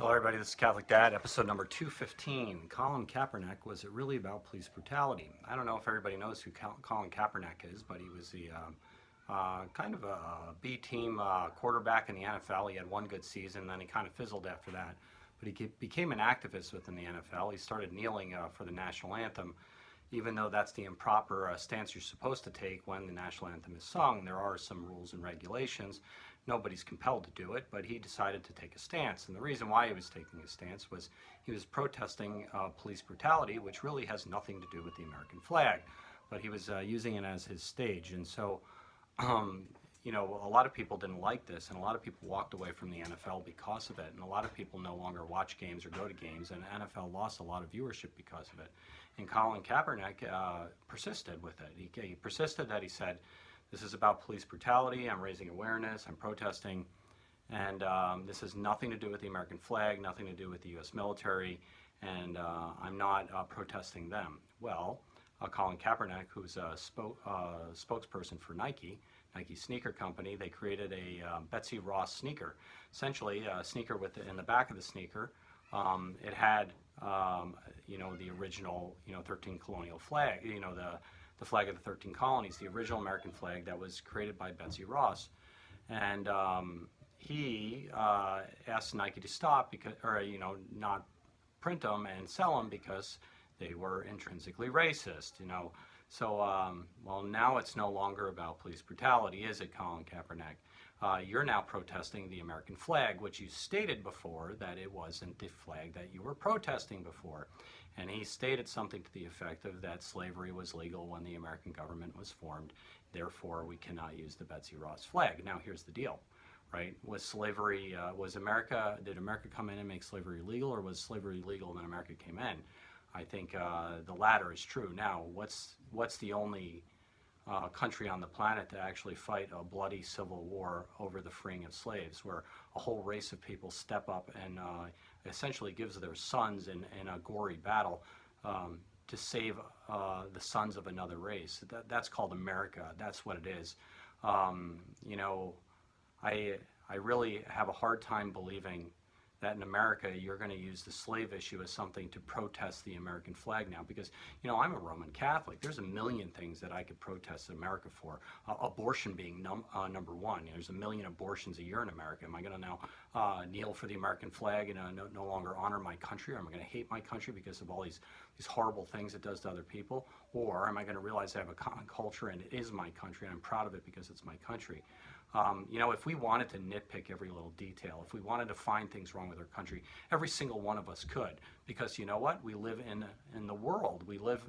Hello everybody, this is Catholic Dad, episode number 215. Colin Kaepernick, was it really about police brutality? I don't know if everybody knows who Colin Kaepernick is, but he was the kind of a B-team quarterback in the NFL. He had one good season, then he kind of fizzled after that. But he became an activist within the NFL. He started kneeling for the national anthem. Even though that's the improper stance you're supposed to take when the national anthem is sung, there are some rules and regulations. Nobody's compelled to do it, but he decided to take a stance. And the reason why he was taking a stance was he was protesting police brutality, which really has nothing to do with the American flag. But he was using it as his stage. And so, you know, a lot of people didn't like this, and a lot of people walked away from the NFL because of it. And a lot of people no longer watch games or go to games, and the NFL lost a lot of viewership because of it. And Colin Kaepernick persisted with it. He persisted that he said, this is about police brutality, I'm raising awareness, I'm protesting, and this has nothing to do with the American flag, nothing to do with the U.S. military, and I'm not protesting them. Well, Colin Kaepernick, who's a spokesperson for Nike sneaker company, they created a Betsy Ross sneaker. Essentially, a sneaker with in the back of the sneaker, it had you know, the original 13 colonial flag, the flag of the 13 colonies, the original American flag that was created by Betsy Ross, and he asked Nike to stop because, or not print them and sell them because they were intrinsically racist, So, well, now it's no longer about police brutality, is it, Colin Kaepernick? You're now protesting the American flag, which you stated before that it wasn't the flag that you were protesting before. And he stated something to the effect of that slavery was legal when the American government was formed, therefore we cannot use the Betsy Ross flag. Now here's the deal, right? Was slavery, did America come in and make slavery legal, or was slavery legal when America came in? I think the latter is true. Now, what's the only country on the planet to actually fight a bloody civil war over the freeing of slaves, where a whole race of people step up and essentially gives their sons in a gory battle to save the sons of another race? That's called America. That's what it is. I really have a hard time believing that in America you're going to use the slave issue as something to protest the American flag now, because I'm a Roman Catholic. There's a million things that I could protest America for. Abortion being number one. There's a million abortions a year in America. Am I going to now kneel for the American flag and no longer honor my country? Or am I going to hate my country because of all these horrible things it does to other people? Or am I going to realize I have a common culture and it is my country and I'm proud of it because it's my country? If we wanted to nitpick every little detail, if we wanted to find things wrong with our country, every single one of us could, because you know what? We live in the world. We live,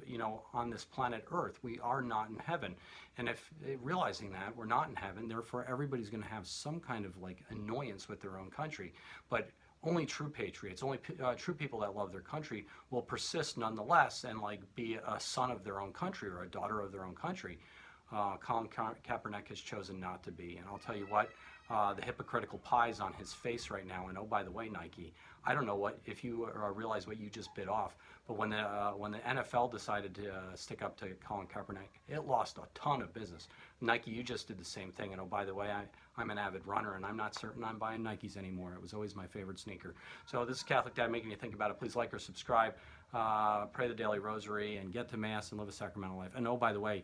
on this planet Earth. We are not in heaven. And if realizing that we're not in heaven, therefore everybody's going to have some kind of annoyance with their own country. But only true patriots, only true people that love their country will persist nonetheless and be a son of their own country or a daughter of their own country. Colin Kaepernick has chosen not to be, and I'll tell you what, the hypocritical pie's on his face right now. And oh, by the way, Nike, I don't know if you realize what you just bit off, but when the NFL decided to stick up to Colin Kaepernick, it lost a ton of business. Nike, you just did the same thing. And oh, by the way, I'm an avid runner, and I'm not certain I'm buying Nikes anymore. It was always my favorite sneaker. So this is Catholic Dad making you think about it. Please like or subscribe, pray the daily rosary, and get to Mass and live a sacramental life. And oh, by the way,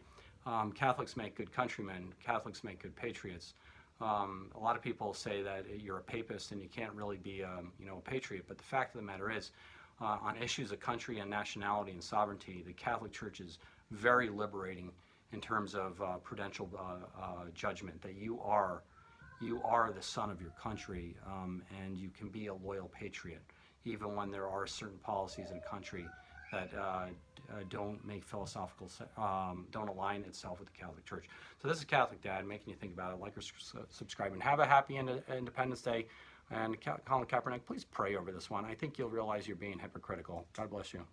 Catholics make good countrymen. Catholics make good patriots. A lot of people say that you're a papist and you can't really be a patriot, but the fact of the matter is, on issues of country and nationality and sovereignty, the Catholic Church is very liberating in terms of prudential judgment, that you are the son of your country, and you can be a loyal patriot, even when there are certain policies in a country that don't make don't align itself with the Catholic Church. So this is Catholic Dad making you think about it. Like or subscribe, and have a happy Independence Day. And Colin Kaepernick, please pray over this one. I think you'll realize you're being hypocritical. God bless you.